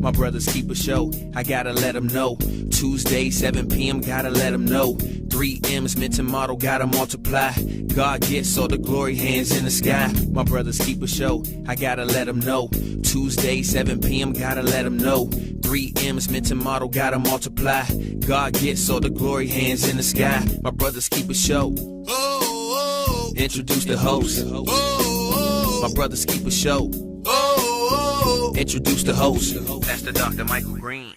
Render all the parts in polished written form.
My brothers keep a show, I gotta let them know. Tuesday, 7 p.m., gotta let them know. 3 M's, mint and model, gotta multiply. God gets all the glory, hands in the sky. My brothers keep a show, I gotta let them know. Tuesday, 7 p.m., gotta let them know. 3 M's, mint and model, gotta multiply. God gets all the glory, hands in the sky. My brothers keep a show. Introduce the host. My brothers keep a show. Introduce the host. That's the Dr. Michael Green.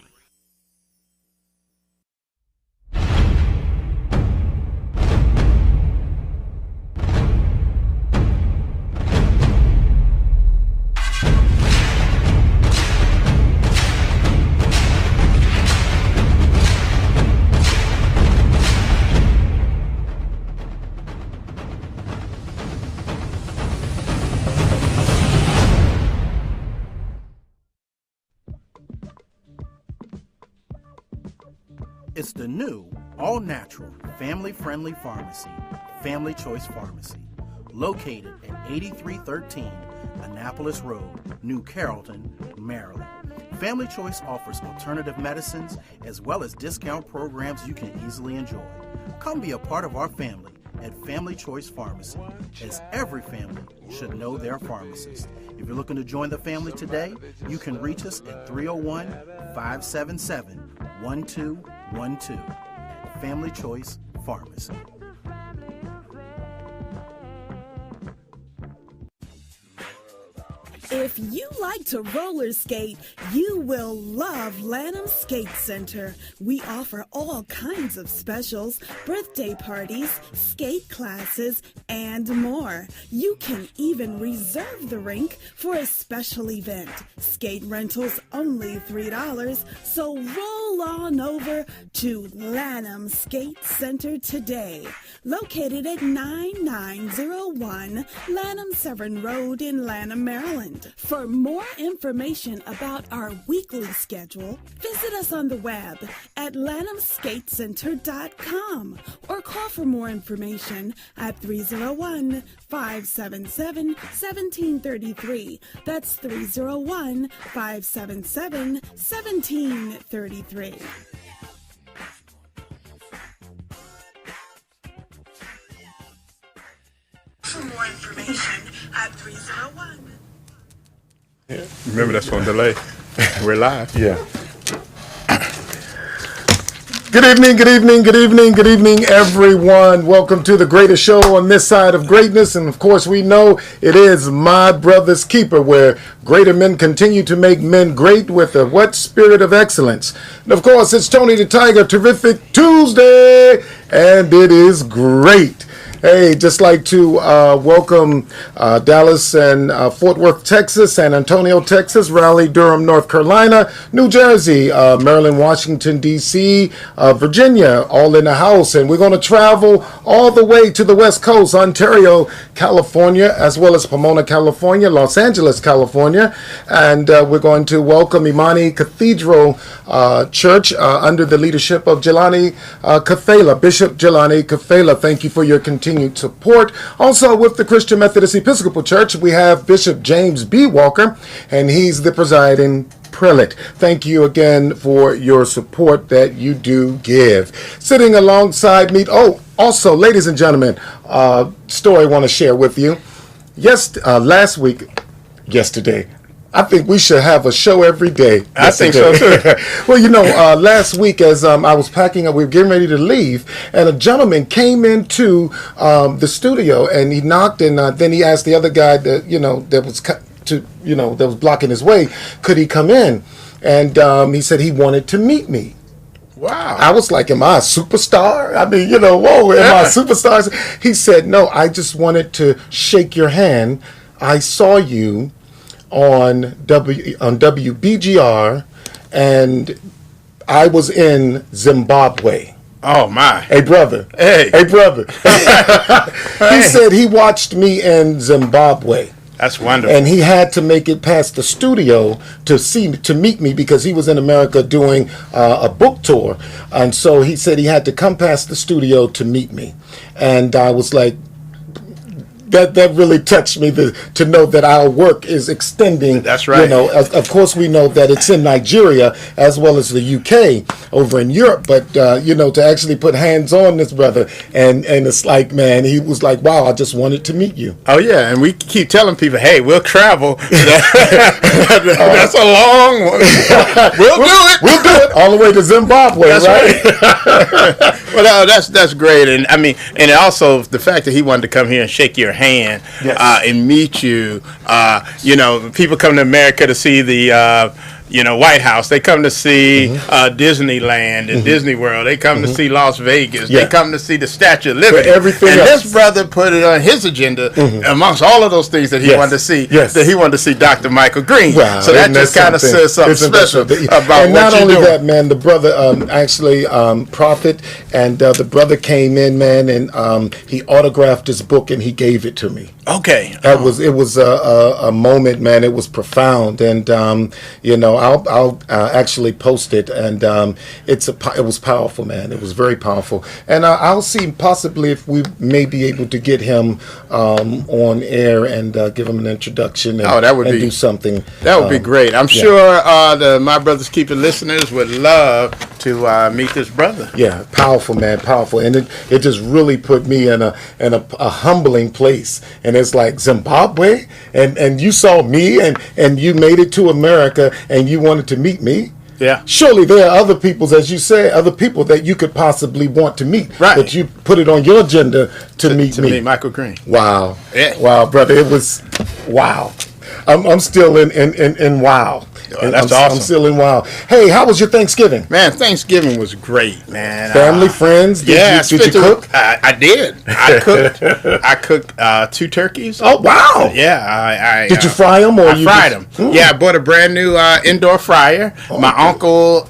It's the new, all-natural, family-friendly pharmacy, Family Choice Pharmacy, located at 8313 Annapolis Road, New Carrollton, Maryland. Family Choice offers alternative medicines as well as discount programs you can easily enjoy. Come be a part of our family at Family Choice Pharmacy, as every family should know their pharmacist. If you're looking to join the family today, you can reach us at 301-577-1212 at Family Choice Pharmacy. If you like to roller skate, you will love Lanham Skate Center. We offer all kinds of specials, birthday parties, skate classes, and more. You can even reserve the rink for a special event. Skate rentals only $3, so roll on over to Lanham Skate Center today. Located at 9901 Lanham Severn Road in Lanham, Maryland. For more information about our weekly schedule, visit us on the web at lanhamskatecenter.com or call for more information at 301-577-1733. That's 301-577-1733. For more information at 301. Yeah. Remember, that's on delay. We're live. Yeah. Good evening, everyone. Welcome to the greatest show on this side of greatness. And of course, we know it is My Brother's Keeper, where greater men continue to make men great with a what? Spirit of excellence. And of course, it's Tony the Tiger, Terrific Tuesday, and it is great. Hey, just like to welcome Dallas and Fort Worth, Texas, San Antonio, Texas, Raleigh, Durham, North Carolina, New Jersey, Maryland, Washington, D.C., Virginia, all in the house. And we're going to travel all the way to the West Coast, Ontario, California, as well as Pomona, California, Los Angeles, California. And we're going to welcome Imani Cathedral Church under the leadership of Jelani Kafela, Bishop Jelani Kafela. Thank you for your continued support. Also with the Christian Methodist Episcopal Church, we have Bishop James B. Walker, and he's the presiding prelate. Thank you again for your support that you do give. Sitting alongside me, also, ladies and gentlemen, story I want to share with you. Yesterday, I think we should have a show every day. I think so too. Well, last week as I was packing up, we were getting ready to leave, and a gentleman came into the studio, and he knocked, and then he asked the other guy that that was blocking his way, could he come in? And he said he wanted to meet me. Wow. I was like, am I a superstar? I mean, am I a superstar? He said, no, I just wanted to shake your hand. I saw you on WBGR, and I was in Zimbabwe. Oh my! Hey brother! Hey brother! He said he watched me in Zimbabwe. That's wonderful. And he had to make it past the studio to meet me because he was in America doing a book tour, and so he said he had to come past the studio to meet me, and I was like, that really touched me to know that our work is extending. That's right. You know, of course we know that it's in Nigeria as well as the UK over in Europe, but you know, to actually put hands on this brother, and it's like, man, he was like, wow, I just wanted to meet you. Oh yeah, and we keep telling people, hey, we'll travel. That's a long one. We'll do it. We'll do it all the way to Zimbabwe. That's right. Well, that's great, and I mean, and also the fact that he wanted to come here and shake your hand, Yes. And meet you. You know, people come to America to see the. White House. They come to see Disneyland and Disney World. They come to see Las Vegas. Yeah. They come to see the Statue of Liberty. For everything and else. this brother put it on his agenda amongst all of those things that he Yes. wanted to see. Yes. That he wanted to see Dr. Michael Green. Wow, So that isn't just kind of something? says something Isn't special that something? about and what not you're only doing. that, man, the brother actually Prophet, and the brother came in, man, and he autographed his book and he gave it to me. Okay. It was a moment, man. It was profound, and I'll actually post it, and it was powerful, man. It was very powerful, and I'll see possibly if we may be able to get him on air and give him an introduction. And, that would and be do something. That would be great. I'm sure the My Brothers Keeper listeners would love to meet this brother. Yeah, powerful, man, powerful, and it just really put me in a humbling place. And it's like, Zimbabwe, and you saw me, and you made it to America, and you wanted to meet me. Yeah. Surely there are other people, as you say, other people that you could possibly want to meet. Right. But you put it on your agenda to meet me. Meet Michael Green. Wow. Yeah. Wow, brother. It was wow. I'm still in wow. Oh, that's I'm awesome. still in wow. Hey, how was your Thanksgiving? Man, Thanksgiving was great, man. Family, friends? Did you cook? I did. I cooked. I cooked 2 turkeys. Oh, wow. Yeah. Did you fry them? I fried them. Yeah, I bought a brand new indoor fryer. My uncle,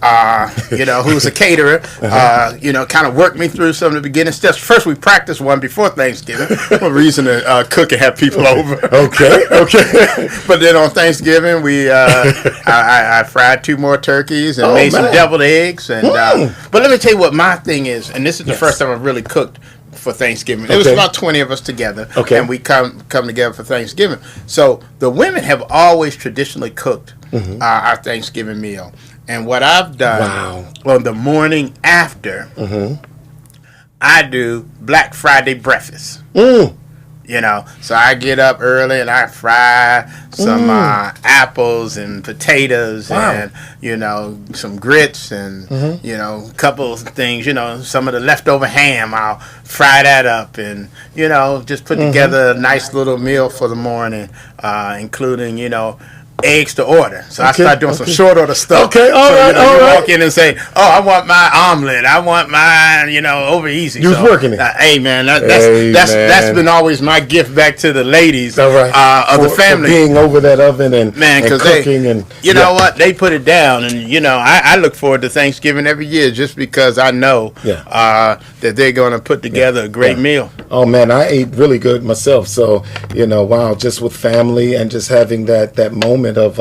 who's a caterer, kind of worked me through some of the beginning steps. First, we practiced one before Thanksgiving. No reason to cook and have people over. Okay. But then on Thanksgiving, I fried 2 more turkeys and made some deviled eggs. And but let me tell you what my thing is, and this is the first time I've really cooked for Thanksgiving. It was about 20 of us together, and we come together for Thanksgiving. So the women have always traditionally cooked our Thanksgiving meal. And what I've done on the morning after, I do Black Friday breakfast. So I get up early and I fry some apples and potatoes and, some grits and, a couple of things, some of the leftover ham, I'll fry that up and, just put together a nice little meal for the morning, including, eggs to order. So I start doing some short order stuff. Okay, all right. Walk in and say, "Oh, I want my omelet. I want mine, over easy." You was working it. Hey man, that's been always my gift back to the ladies of the family. For being over that oven and cooking and know what, they put it down, and I look forward to Thanksgiving every year just because I know that they're going to put together a great meal. Oh man, I ate really good myself. So wow, just with family and just having that moment of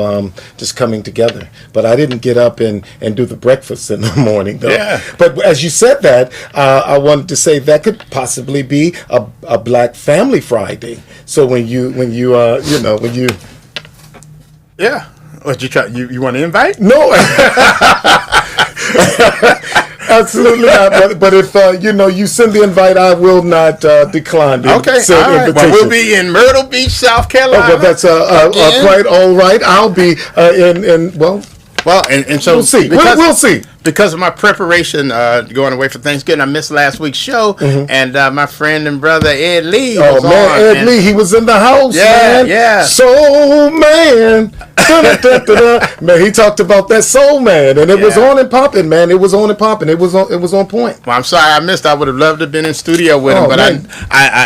just coming together. But I didn't get up and do the breakfast in the morning though. Yeah. But as you said that, I wanted to say that could possibly be a Black Family Friday. So when you yeah. What you try? You want to invite? No. Absolutely not. But if you send the invite, I will not decline the said invitation. Well, we'll be in Myrtle Beach, South Carolina. Oh, well, that's quite all right. I'll be and so we'll see. We'll see. Because of my preparation going away for Thanksgiving, I missed last week's show, and my friend and brother Ed Lee was on. Ed Lee, he was in the house, man. Yeah. Soul Man. Man, he talked about that Soul Man, and it was on and popping, man. It was on and popping. It was on point. Well, I'm sorry I missed. I would have loved to have been in studio with him, but I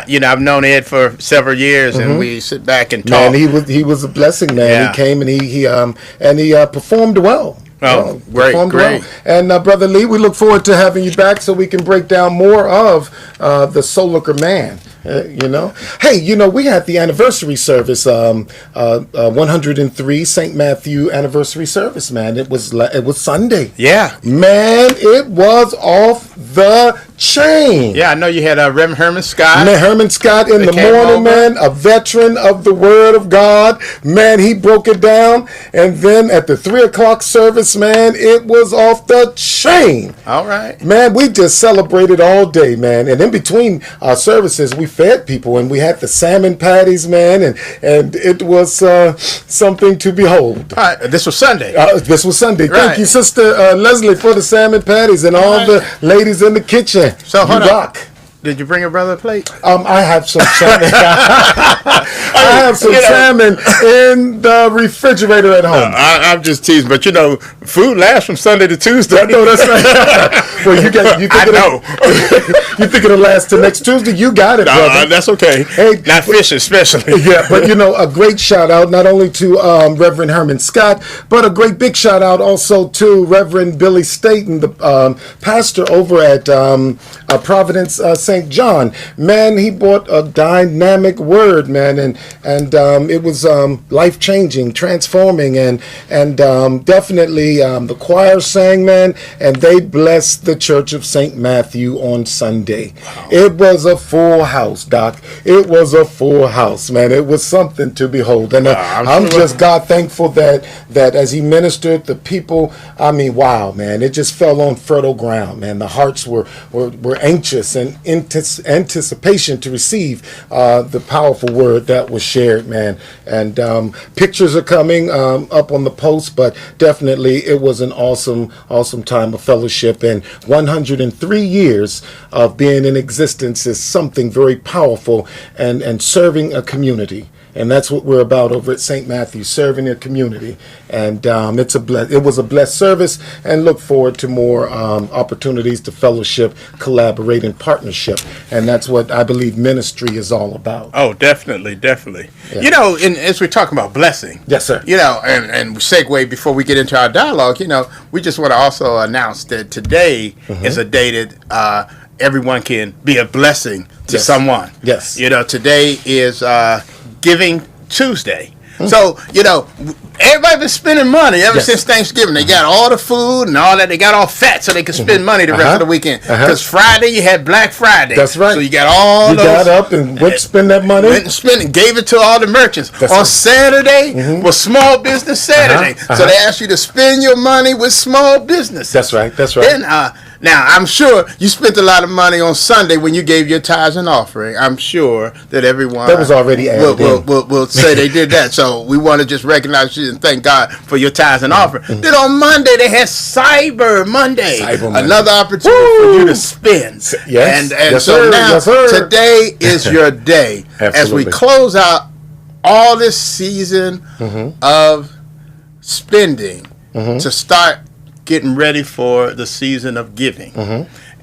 I've known Ed for several years, and we sit back and talk. Man, he was a blessing, man. Yeah. He came and he performed well. Oh, great. Well. And Brother Lee, we look forward to having you back so we can break down more of the Soul Looker Man. Hey, we had the anniversary service, 103 St. Matthew anniversary service, man. It was Sunday. Yeah, man, it was off the chain. Yeah, I know you had Reverend Herman Scott. Man, Herman Scott in the morning, over. man, a veteran of the Word of God. Man, he broke it down. And then at the 3 o'clock service, man, it was off the chain. All right. Man, we just celebrated all day, man. And in between our services, we fed people, and we had the salmon patties, man, and it was something to behold. All right. This was Sunday. This was Sunday. Right. Thank you, Sister Leslie, for the salmon patties and all the ladies in the kitchen. So hold on. Rock. Did you bring your brother a plate? I have some salmon. I have some salmon in the refrigerator at home. I'm just teasing, but food lasts from Sunday to Tuesday. I know that's right. Well, you think it'll last till next Tuesday? You got it, brother. That's okay. Hey, not fish, especially. Yeah, but a great shout out not only to Reverend Herman Scott, but a great big shout out also to Reverend Billy Staten, the pastor over at Providence St. John. Man, he brought a dynamic word, man, and it was life changing, transforming, and definitely the choir sang, man, and they blessed the Church of St. Matthew on Sunday. Wow. It was a full house, Doc. It was a full house, man. It was something to behold, and I'm just God thankful that as he ministered, the people, I mean, wow, man, it just fell on fertile ground, man. The hearts were anxious and anticipation to receive the powerful word that was shared, man. And pictures are coming up on the post, but definitely it was an awesome time of fellowship. And 103 years of being in existence is something very powerful and serving a community. And that's what we're about over at St. Matthew, serving a community. And it was a blessed service, and look forward to more opportunities to fellowship, collaborate, and partnership. And that's what I believe ministry is all about. Oh, definitely. Yeah. And as we're talking about blessing. Yes, sir. And segue before we get into our dialogue, we just want to also announce that today is a day that everyone can be a blessing to someone. Yes. Today is Giving Tuesday. So, everybody been spending money ever since Thanksgiving. They got all the food and all that. They got all fat so they can spend money the rest of the weekend. Because Friday you had Black Friday. That's right. So you got all those. You got up and went to spend that money. Went and spent it, gave it to all the merchants. On Saturday was Small Business Saturday. So they asked you to spend your money with small businesses. That's right. Then, now, I'm sure you spent a lot of money on Sunday when you gave your tithes and offering. I'm sure that everyone that was already added will say they did that. So we want to just recognize you and thank God for your tithes and offering. Then on Monday, they had Cyber Monday. Another opportunity for you to spend. Yes. And so now, today is your day. As we close out all this season of spending to start getting ready for the season of giving.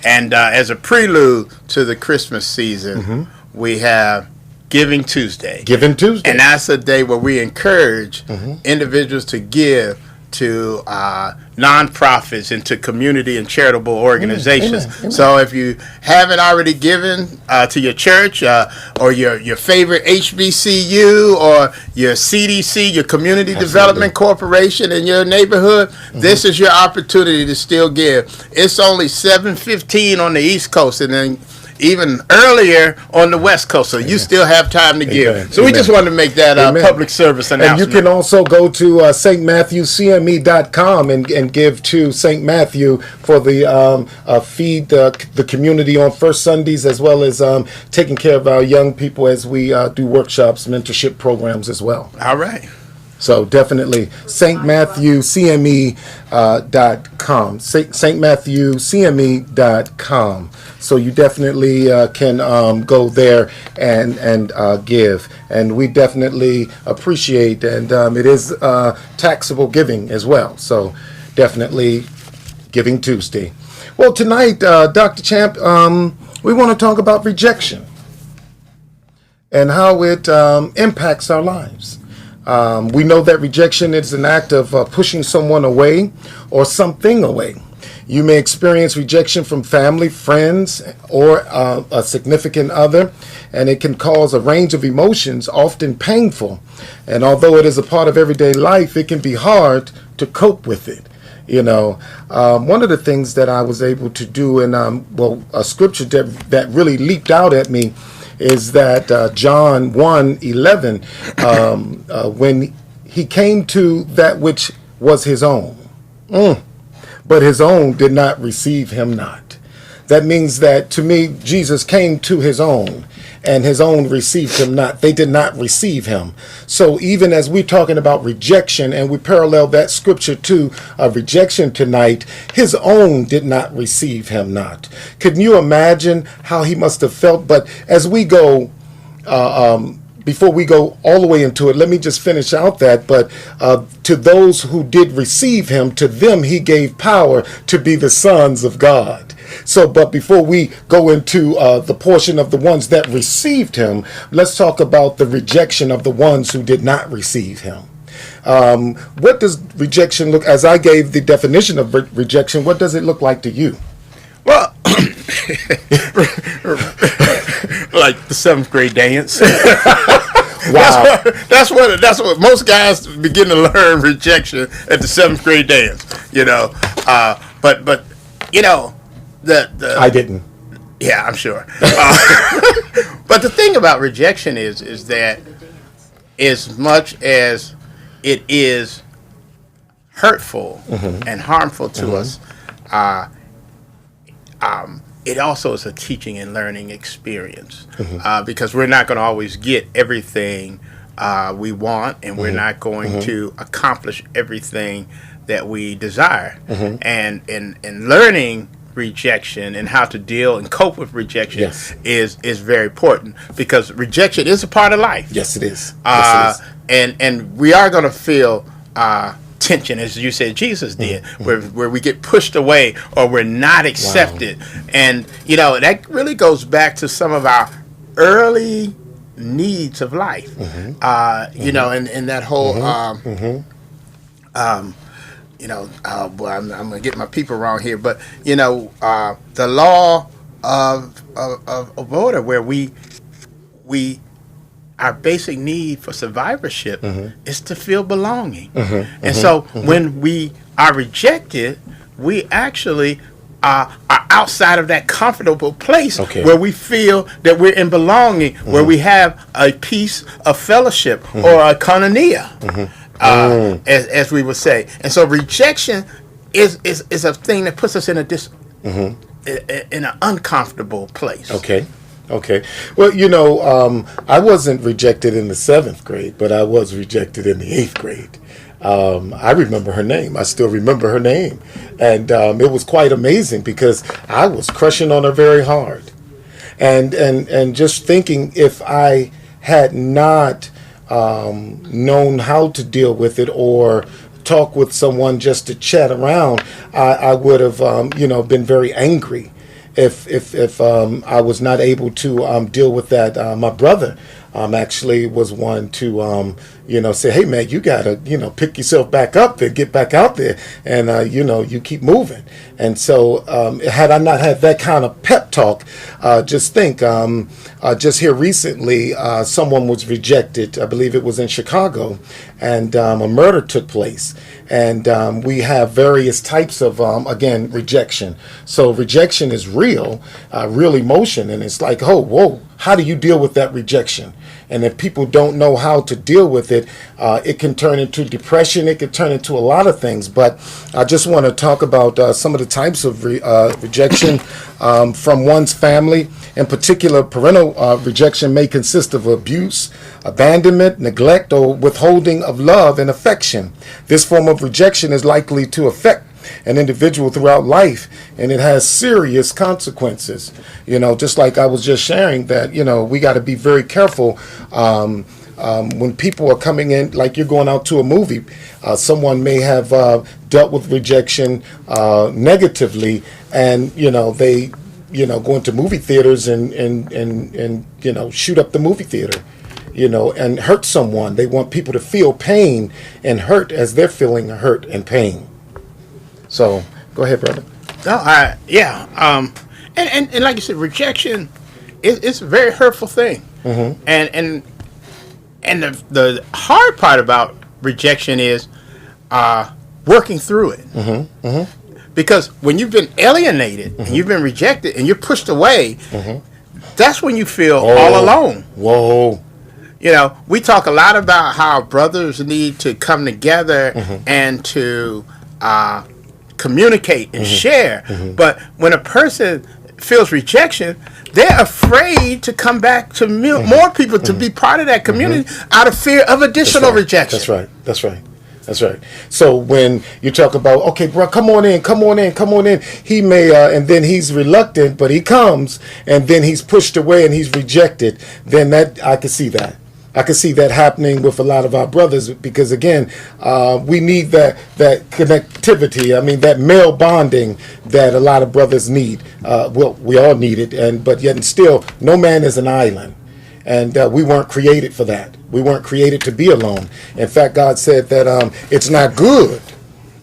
And as a prelude to the Christmas season, we have Giving Tuesday. Giving Tuesday. And that's a day where we encourage individuals to give to nonprofits and to community and charitable organizations. Amen. So if you haven't already given to your church or your favorite HBCU or your CDC, your Community Development Corporation in your neighborhood, this is your opportunity to still give. It's only 7:15 on the East Coast, and then even earlier on the West Coast, so you still have time to give. So we just wanted to make that public service announcement. And you can also go to stmatthewcme.com and give to St. Matthew for the feed the community on first Sundays, as well as taking care of our young people as we do workshops, mentorship programs as well. All right. So definitely stmatthewcme.com, stmatthewcme.com. So you definitely can go there and give, and we definitely appreciate, and it is taxable giving as well. So definitely Giving Tuesday. Well, tonight, Dr. Champ, we want to talk about rejection and how it impacts our lives. We know that rejection is an act of pushing someone away or something away. You may experience rejection from family, friends, or a significant other, and it can cause a range of emotions, often painful. And although it is a part of everyday life, it can be hard to cope with it. One of the things that I was able to do, and a scripture that really leaped out at me is that John 1:11, when he came to that which was his own, but his own did not receive him not. That means that, to me, Jesus came to his own, and his own received him not. They did not receive him. So even as we're talking about rejection, and we parallel that scripture to rejection tonight, his own did not receive him not. Can you imagine how he must have felt? But as we go, before we go all the way into it, let me just finish out that. But to those who did receive him, to them he gave power to be the sons of God. So, but before we go into the portion of the ones that received him, let's talk about the rejection of the ones who did not receive him. What does rejection look, as I gave the definition of rejection, what does it look like to you? Well, like the 7th grade dance. Wow. That's what most guys begin to learn rejection at the 7th grade dance, but I didn't. Yeah, I'm sure. But the thing about rejection is that as much as it is hurtful and harmful to us, it also is a teaching and learning experience, because we're not going to always get everything we want, and we're not going to accomplish everything that we desire. And learning rejection and how to deal and cope with rejection is very important, because rejection is a part of life. Yes, it is. And we are going to feel tension, as you said Jesus did, where we get pushed away or we're not accepted. And that really goes back to some of our early needs of life. And that whole boy, I'm gonna get my people wrong here, but the law of order, where we our basic need for survivorship is to feel belonging. And so when we are rejected, we actually are outside of that comfortable place where we feel that we're in belonging, where we have a piece of fellowship or a koinonia, as we would say. And so rejection is a thing that puts us in in an uncomfortable place. Okay. Well, I wasn't rejected in the 7th grade, but I was rejected in the 8th grade. I remember her name. I still remember her name. And it was quite amazing, because I was crushing on her very hard. And just thinking, if I had not known how to deal with it or talk with someone just to chat around, I would have, been very angry. If I was not able to deal with that. My brother actually was one to say, hey man, you gotta pick yourself back up there, get back out there, and you keep moving. And so had I not had that kind of pep talk, just think, just here recently, someone was rejected. I believe it was in Chicago, and a murder took place. And we have various types of, again, rejection. So rejection is real emotion. And it's like, oh, whoa, how do you deal with that rejection? And if people don't know how to deal with it, it can turn into depression. It can turn into a lot of things. But I just want to talk about some of the types of rejection from one's family. In particular, parental rejection may consist of abuse, abandonment, neglect, or withholding of love and affection. This form of rejection is likely to affect an individual throughout life, and it has serious consequences. Just like I was just sharing that, we got to be very careful when people are coming in, like you're going out to a movie. Someone may have dealt with rejection negatively, and they go into movie theaters and shoot up the movie theater, and hurt someone. They want people to feel pain and hurt as they're feeling hurt and pain. So go ahead, brother. No, and like you said, rejection it's a very hurtful thing. And the hard part about rejection is working through it. Because when you've been alienated and you've been rejected and you're pushed away, that's when you feel all alone. Whoa. You know, we talk a lot about how brothers need to come together and to communicate and share. But when a person feels rejection, they're afraid to come back to more people to be part of that community out of fear of additional rejection. That's right. So when you talk about, okay, bro, come on in, he may, and then he's reluctant, but he comes, and then he's pushed away and he's rejected, then that, I can see that. I can see that happening with a lot of our brothers because, again, we need that connectivity. I mean, that male bonding that a lot of brothers need. Well, we all need it, but yet and still, no man is an island. And we weren't created for that. We weren't created to be alone. In fact, God said that it's not good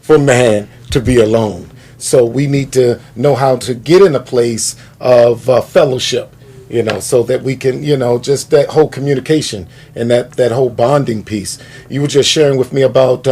for man to be alone. So we need to know how to get in a place of fellowship, you know, so that we can, you know, just that whole communication and that whole bonding piece. You were just sharing with me about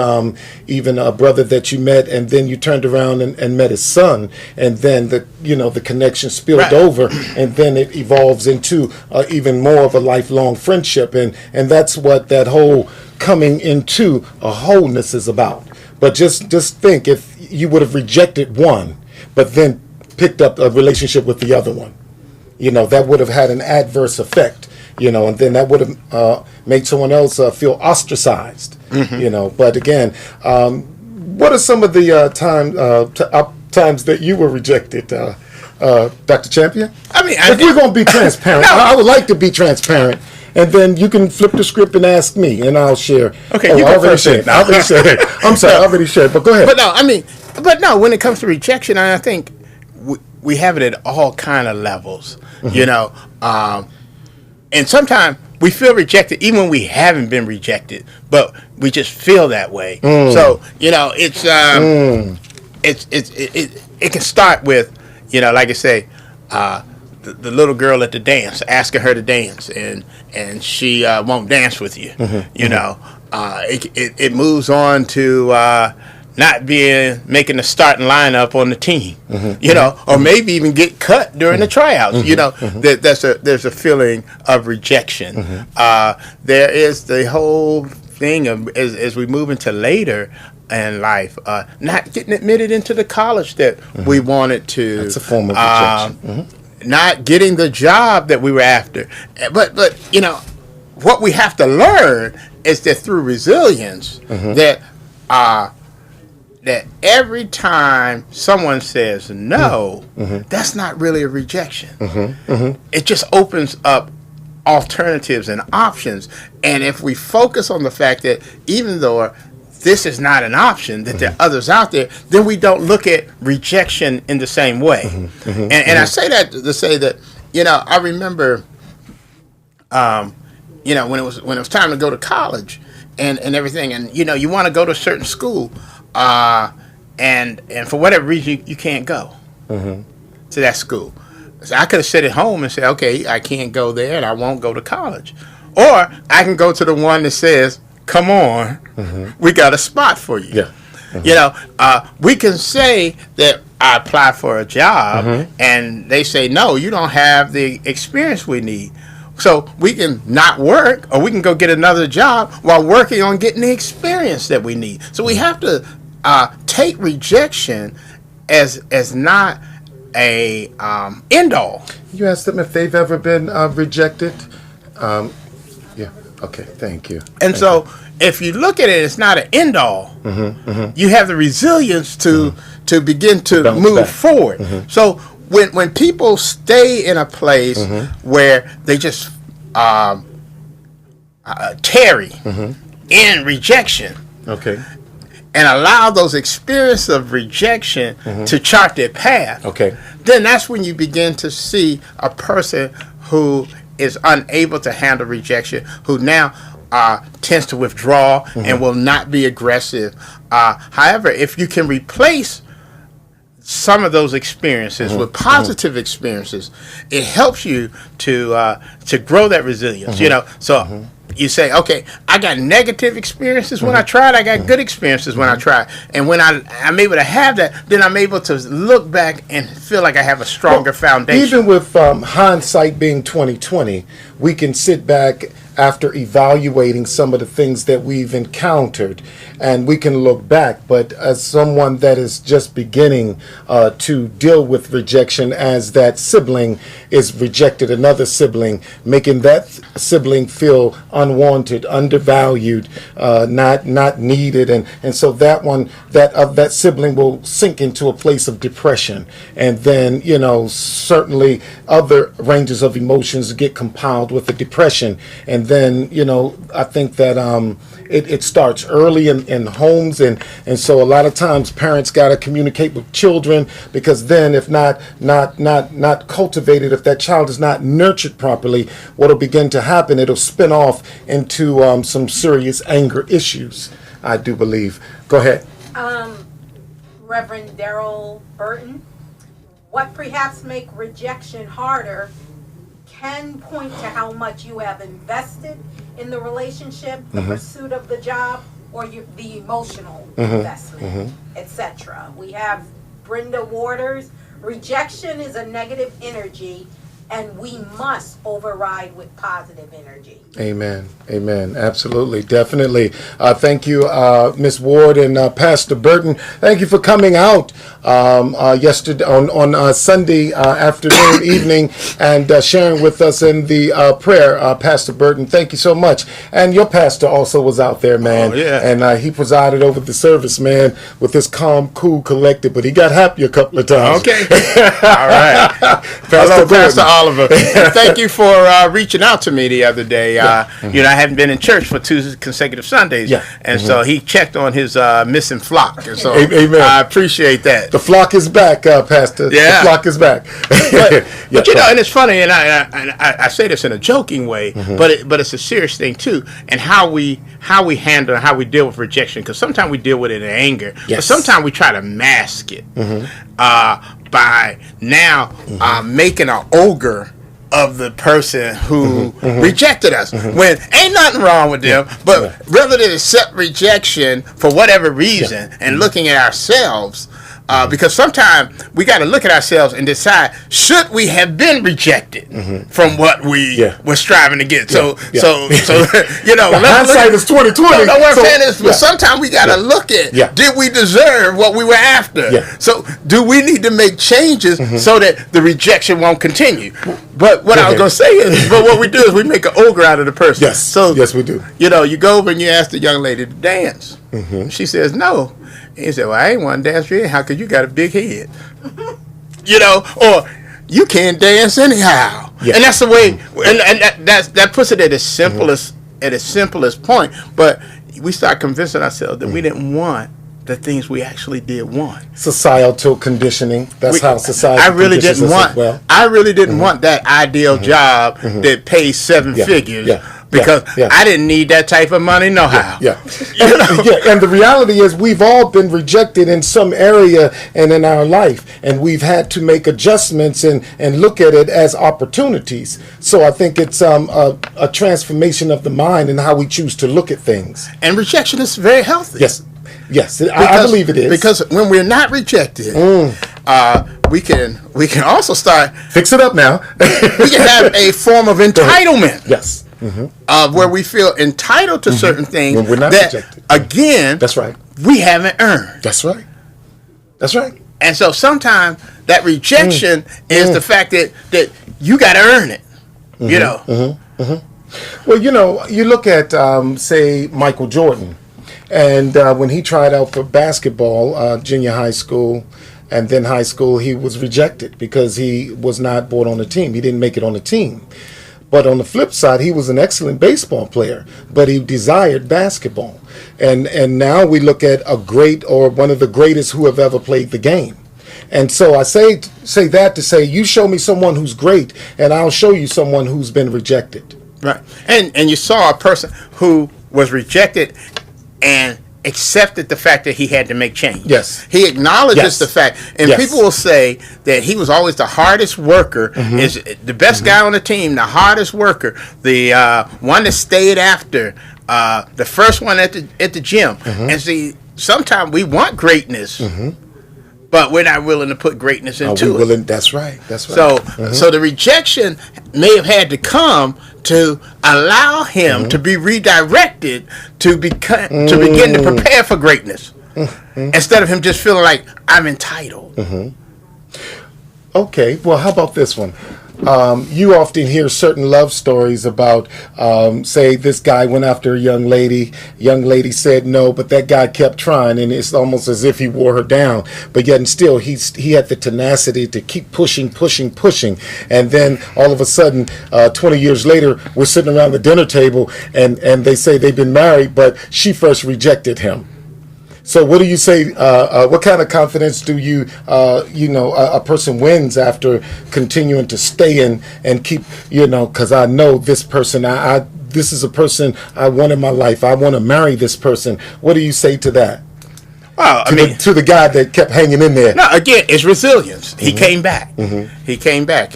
even a brother that you met, and then you turned around and met his son, and then the connection spilled over, and then it evolves into even more of a lifelong friendship, and that's what that whole coming into a wholeness is about. But just think, if you would have rejected one, but then picked up a relationship with the other one, you know, that would have had an adverse effect, you know, and then that would have made someone else feel ostracized, you know. But again, what are some of the times that you were rejected, Dr. Champion? I mean, if we're going to be transparent, I would like to be transparent. And then you can flip the script and ask me, and I'll share. Okay, you go first. I already shared. I'm sorry, I already shared, but go ahead. But no, when it comes to rejection, I think we have it at all kind of levels, you know. And sometimes we feel rejected even when we haven't been rejected, but we just feel that way. So, you know, it can start with, you know, like I say, the little girl at the dance, asking her to dance, and she won't dance with you. You know, it moves on to not making the starting lineup on the team. You know, or maybe even get cut during the tryouts. You know, there's a feeling of rejection. There is the whole thing of as we move into later in life, not getting admitted into the college that we wanted to. That's a form of rejection. Not getting the job that we were after. But you know, what we have to learn is that through resilience, that every time someone says no, that's not really a rejection. It just opens up alternatives and options. And if we focus on the fact that even though this is not an option, that there are others out there, then we don't look at rejection in the same way. And I say that to say that, you know, I remember, you know, when it was time to go to college and everything, and, you know, you want to go to a certain school, and for whatever reason, you can't go to that school. So I could have sat at home and said, okay, I can't go there and I won't go to college. Or I can go to the one that says, come on, we got a spot for you. You know, we can say that I apply for a job and they say, no, you don't have the experience we need. So we can not work, or we can go get another job while working on getting the experience that we need. So we have to take rejection as not a end all. You asked them if they've ever been rejected. Yeah. Okay. Thank you. And so, if you look at it, it's not an end all. You have the resilience to begin to move forward. So when people stay in a place where they just tarry in rejection, and allow those experiences of rejection to chart their path, then that's when you begin to see a person who is unable to handle rejection, who now tends to withdraw and will not be aggressive. However, if you can replace some of those experiences with positive experiences, it helps you to grow that resilience. You know, so you say, okay, I got negative experiences when I tried. I got good experiences when I tried. And when I'm able to have that, then I'm able to look back and feel like I have a stronger foundation. Even with hindsight being 2020, we can sit back after evaluating some of the things that we've encountered, and we can look back. But as someone that is just beginning to deal with rejection, as that sibling is rejected another sibling, making that sibling feel unwanted, undervalued, not needed, and so that sibling will sink into a place of depression, and then certainly other ranges of emotions get compiled with the depression. And then I think that it starts early in homes, and so a lot of times parents got to communicate with children, because then if not cultivated, if that child is not nurtured properly, what'll begin to happen, it'll spin off into some serious anger issues, I do believe. Go ahead. Reverend Daryl Burton, what perhaps make rejection harder can point to how much you have invested in the relationship, the pursuit of the job, or the emotional investment, etc. We have Brenda Waters. Rejection is a negative energy, and we must override with positive energy. Amen. Amen. Absolutely. Definitely. Thank you, Ms. Ward and Pastor Burton. Thank you for coming out yesterday on Sunday afternoon, evening, and sharing with us in the prayer. Pastor Burton, thank you so much. And your pastor also was out there, man. Oh, yeah. And he presided over the service, man, with his calm, cool, collected, but he got happy a couple of times. Okay. All right. Hello, Pastor Oliver. Thank you for reaching out to me the other day. I hadn't been in church for 2 consecutive Sundays, and so he checked on his missing flock, and so Amen. I appreciate that. The flock is back, Pastor. Yeah. The flock is back. But and it's funny, and I say this in a joking way, but it's a serious thing too, and how we handle, how we deal with rejection, because sometimes we deal with it in anger, but sometimes we try to mask it by now making an ogre of the person who rejected us, when ain't nothing wrong with them, but rather than accept rejection for whatever reason and looking at ourselves, because sometimes we got to look at ourselves and decide, should we have been rejected from what we were striving to get? So hindsight is 2020. No, what I'm saying is, but sometimes we got to look at, did we deserve what we were after? So do we need to make changes so that the rejection won't continue? But what I was going to say is, but what we do is we make an ogre out of the person. Yes. So yes, we do. You go over and you ask the young lady to dance. She says no. And he said, well, I ain't want to dance for you. How could you got a big head? Or you can't dance anyhow. And that's the way, and that puts it at its simplest point. But we start convincing ourselves that we didn't want the things we actually did want. Societal conditioning. That's how society. I really didn't want. As well. I really didn't want that ideal job that pays 7 figures. Because I didn't need that type of money, no how. And the reality is, we've all been rejected in some area and in our life, and we've had to make adjustments and look at it as opportunities. So I think it's a transformation of the mind and how we choose to look at things. And rejection is very healthy. Yes, I believe it is. Because when we're not rejected, we can also start. Fix it up now. We can have a form of entitlement. Yes. Where we feel entitled to certain things when we're not that, rejected. Again, that's right, we haven't earned. That's right. And so sometimes that rejection is the fact that you got to earn it. Well, you look at, say, Michael Jordan, and when he tried out for basketball, junior high school, and then high school, he was rejected because he was not brought on the team. He didn't make it on the team. But on the flip side, he was an excellent baseball player, but he desired basketball. And now we look at a great, or one of the greatest who have ever played the game. And so I say that to say, you show me someone who's great, and I'll show you someone who's been rejected. Right. And you saw a person who was rejected and accepted the fact that he had to make change. Yes. He acknowledges the fact. And Yes. people will say that he was always the hardest worker, is the best guy on the team, the hardest worker, the one that stayed after, the first one at the gym. And see, sometimes we want greatness, but we're not willing to put greatness into it. That's right. That's right. So the rejection may have had to come to allow him to be redirected to begin to prepare for greatness, instead of him just feeling like I'm entitled. Okay, well, how about this one? You often hear certain love stories about, say, this guy went after a young lady said no, but that guy kept trying, and it's almost as if he wore her down. But yet and still, he had the tenacity to keep pushing, and then all of a sudden, 20 years later, we're sitting around the dinner table, and they say they've been married, but she first rejected him. So what do you say, what kind of confidence do you, a person wins after continuing to stay in and keep, because I know this person, this is a person I want in my life. I want to marry this person. What do you say to that? Well, to the guy that kept hanging in there. No, again, it's resilience. He came back. He came back.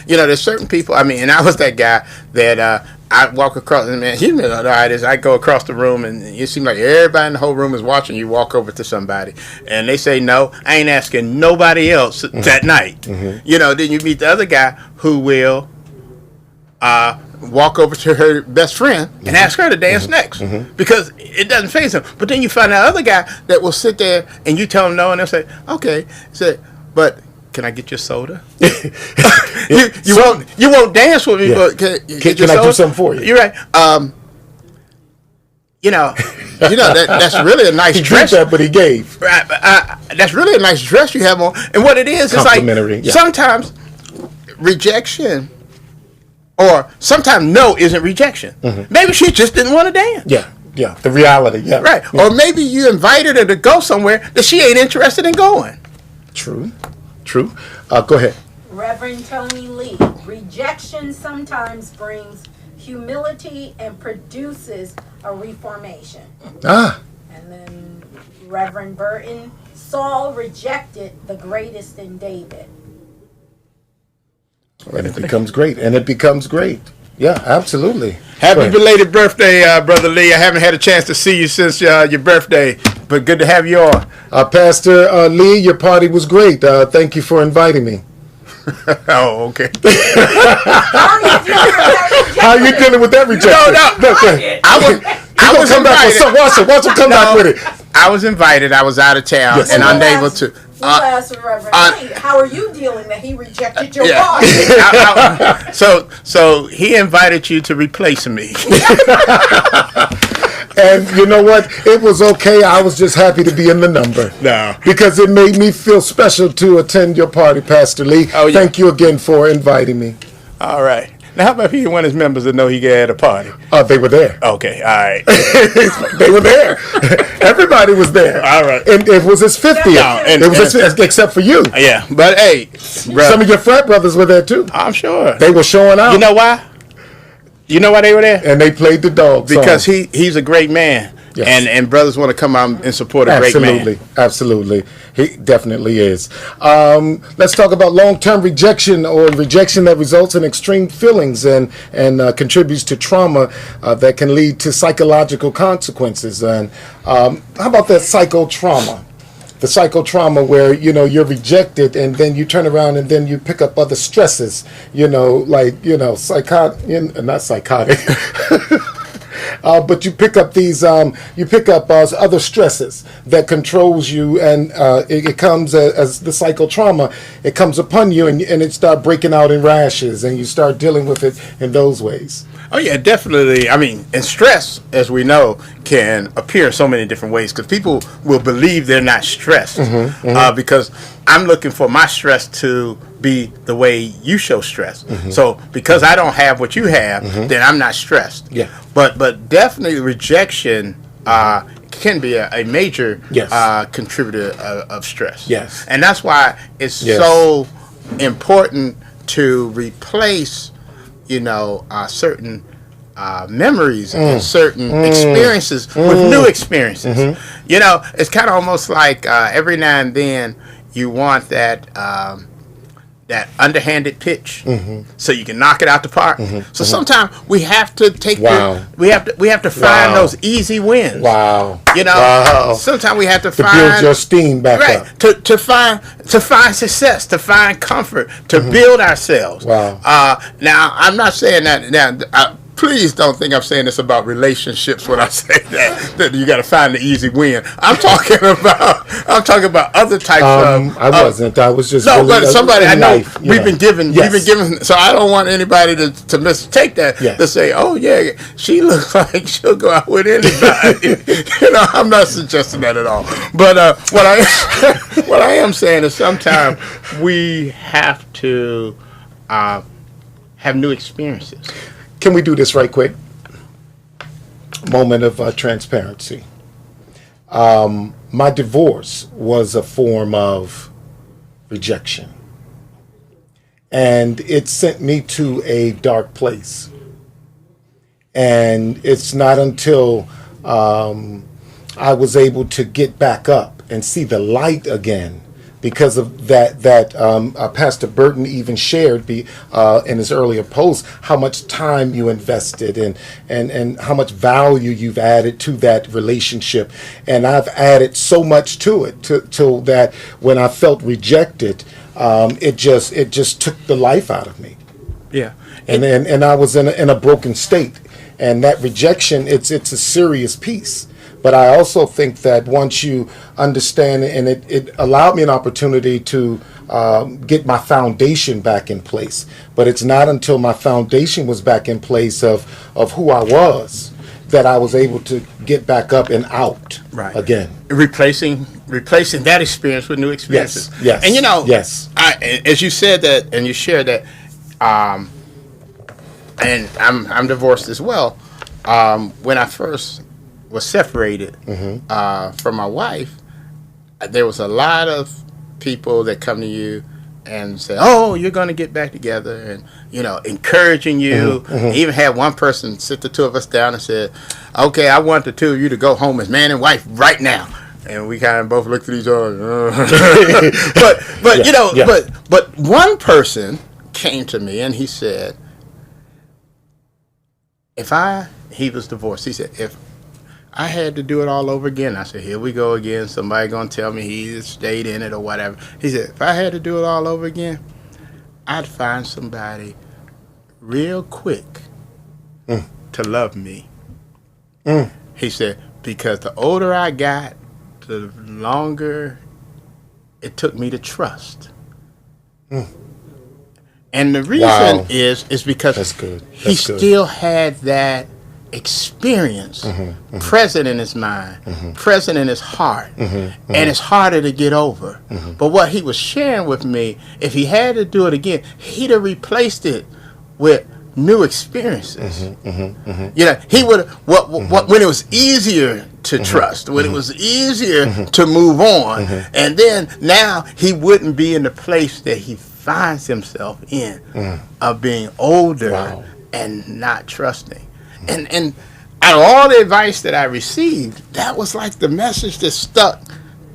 There's certain people, and I was that guy that, I walk across, and man, you know how it is. I go across the room, and it seems like everybody in the whole room is watching you walk over to somebody, and they say no. I ain't asking nobody else that night. Then you meet the other guy who will walk over to her best friend and ask her to dance next, because it doesn't faze him. But then you find that other guy that will sit there, and you tell him no, and they'll say, okay, but can I get your soda? you won't dance with me, but can I do something for you? You're right. That's really a nice dress. That, but he gave. Right, that's really a nice dress you have on. And what it is, it's like sometimes rejection, or sometimes no isn't rejection. Maybe she just didn't want to dance. Yeah. The reality. Yeah. Right. Yeah. Or maybe you invited her to go somewhere that she ain't interested in going. True. Go ahead. Reverend Tony Lee, rejection sometimes brings humility and produces a reformation. And then Reverend Burton, Saul rejected the greatest in David. And it becomes great. Yeah, absolutely. Happy belated birthday, Brother Lee. I haven't had a chance to see you since your birthday, but good to have you on. Pastor Lee, your party was great. Thank you for inviting me. Oh, okay. How are you dealing with that rejection? I was come back with some. Watch him come back with it. I was invited. I was out of town and unable to. How are you dealing that he rejected your party? So he invited you to replace me. And you know what? It was okay. I was just happy to be in the number. No. Because it made me feel special to attend your party, Pastor Lee. Oh, yeah. Thank you again for inviting me. All right. Now, how about if he one of his members that know he had a party? They were there. Okay, all right. They were there. Everybody was there. All right. And it was his 50th. Except for you. Yeah, but hey. Some of your frat brothers were there, too. I'm sure. They were showing out. You know why? You know why they were there? And they played the dog song. Because he's a great man. Yes. And brothers want to come out and support a great man. Absolutely. He definitely is. Let's talk about long-term rejection, or rejection that results in extreme feelings and contributes to trauma that can lead to psychological consequences. And how about that psychotrauma? The psychotrauma where, you're rejected and then you turn around and then you pick up other stresses, not psychotic. But you pick up other stresses that controls you, and it comes as the psychotrauma. It comes upon you, and it start breaking out in rashes, and you start dealing with it in those ways. Oh yeah, definitely. And stress, as we know, can appear in so many different ways, because people will believe they're not stressed, because I'm looking for my stress to be the way you show stress. So because I don't have what you have, then I'm not stressed. Yeah. But definitely rejection can be a major contributor of stress. Yes. And that's why it's so important to replace certain memories and certain experiences with new experiences. You know, it's kind of almost like every now and then you want that that underhanded pitch so you can knock it out the park. So sometimes we have to take we have to find those easy wins. You know, sometimes we have to find build your steam back up. To find success, to find comfort, to build ourselves. Now, I'm not saying that now. Please don't think I'm saying this about relationships when I say that you got to find the easy win. I'm talking about other types of. I wasn't. I was just no, but somebody I know life, we've been given. So I don't want anybody to mistake that to say, oh yeah, she looks like she'll go out with anybody. You know, I'm not suggesting that at all. But what I am saying is sometimes we have to have new experiences. Can we do this right quick? Moment of transparency. My divorce was a form of rejection. And it sent me to a dark place. And it's not until I was able to get back up and see the light again, because of that Pastor Burton even shared in his earlier post how much time you invested and how much value you've added to that relationship. And I've added so much to it till that when I felt rejected, it just took the life out of me. Yeah. And I was in a broken state. And that rejection, it's a serious piece. But I also think that once you understand, and it allowed me an opportunity to get my foundation back in place. But it's not until my foundation was back in place of who I was that I was able to get back up and out again. Replacing that experience with new experiences. Yes. And you know, as you said that and you shared that, and I'm divorced as well. When I first was separated from my wife, there was a lot of people that come to you and say, oh, you're going to get back together, and, you know, encouraging you. Even had one person sit the two of us down and said, okay, I want the two of you to go home as man and wife right now. And we kind of both looked at each other. But you know, but one person came to me and he said, he was divorced. He said, if I had to do it all over again, I said, here we go again. Somebody going to tell me he stayed in it or whatever. He said, if I had to do it all over again, I'd find somebody real quick to love me. He said, because the older I got, the longer it took me to trust. And the reason is because he still had that experience present in his mind, present in his heart, and it's harder to get over. But what he was sharing with me, if he had to do it again, he'd have replaced it with new experiences. You know, he would when it was easier to trust, when it was easier to move on, and then now he wouldn't be in the place that he finds himself in of being older and not trusting. And out of all the advice that I received, that was like the message that stuck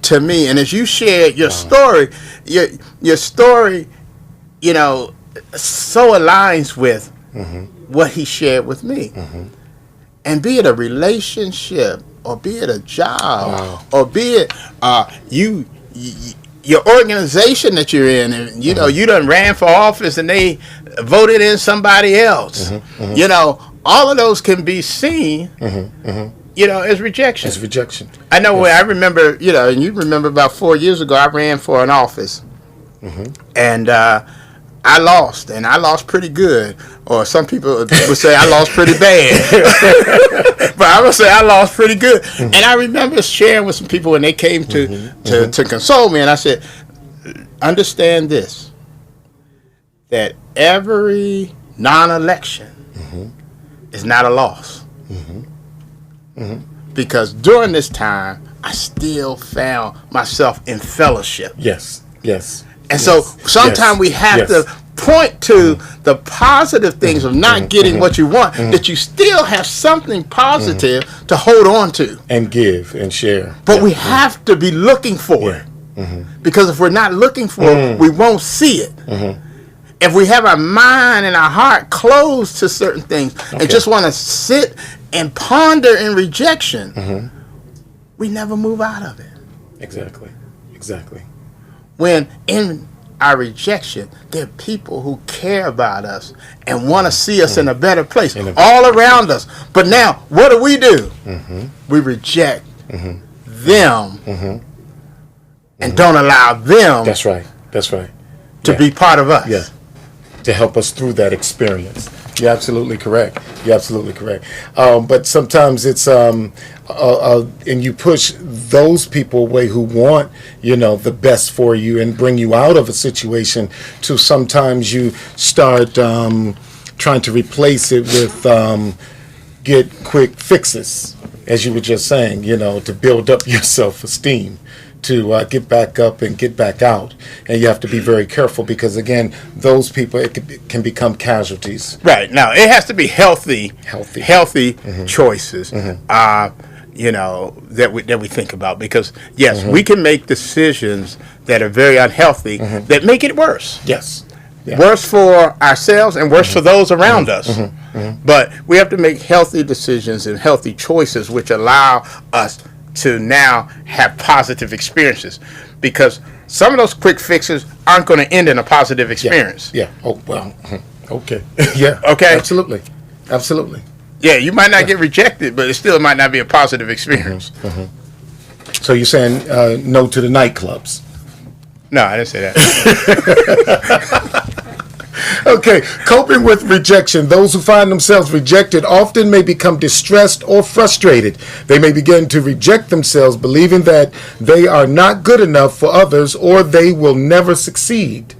to me. And as you shared your story, your story, you know, so aligns with what he shared with me. And be it a relationship, or be it a job, or be it your organization that you're in, and you know, you done ran for office and they voted in somebody else. You know, all of those can be seen, you know, as rejection. As rejection. I know. I remember, you know, and you remember about 4 years ago, I ran for an office, and I lost, and I lost pretty good. Or some people would say I lost pretty bad. But I would say I lost pretty good. And I remember sharing with some people when they came to console me, and I said, understand this, that every non-election is not a loss. Because during this time, I still found myself in fellowship. Yes. And so sometimes we have to point to the positive things of not getting what you want, that you still have something positive to hold on to. And give and share. But we have to be looking for it. Because if we're not looking for it, we won't see it. If we have our mind and our heart closed to certain things and just want to sit and ponder in rejection, we never move out of it. Exactly. When in our rejection, there are people who care about us and want to see us in a better place all around us. But now, what do? We reject them and don't allow them That's right. to be part of us. Yeah. To help us through that experience. You're absolutely correct. But sometimes it's and you push those people away who want, the best for you and bring you out of a situation, to sometimes you start trying to replace it with get quick fixes, as you were just saying, to build up your self-esteem, to get back up and get back out. And you have to be very careful, because again, those people, it can become casualties. Right. Now, it has to be healthy choices, that we think about, because yes, we can make decisions that are very unhealthy that make it worse. Yes. Yeah. Worse for ourselves and worse for those around us. But we have to make healthy decisions and healthy choices which allow us to now have positive experiences, because some of those quick fixes aren't going to end in a positive experience. Yeah. Oh, well, okay. Yeah. Okay. Absolutely. Yeah, you might not get rejected, but it still might not be a positive experience. So you're saying no to the nightclubs? No, I didn't say that. Okay, coping with rejection. Those who find themselves rejected often may become distressed or frustrated. They may begin to reject themselves, believing that they are not good enough for others or they will never succeed.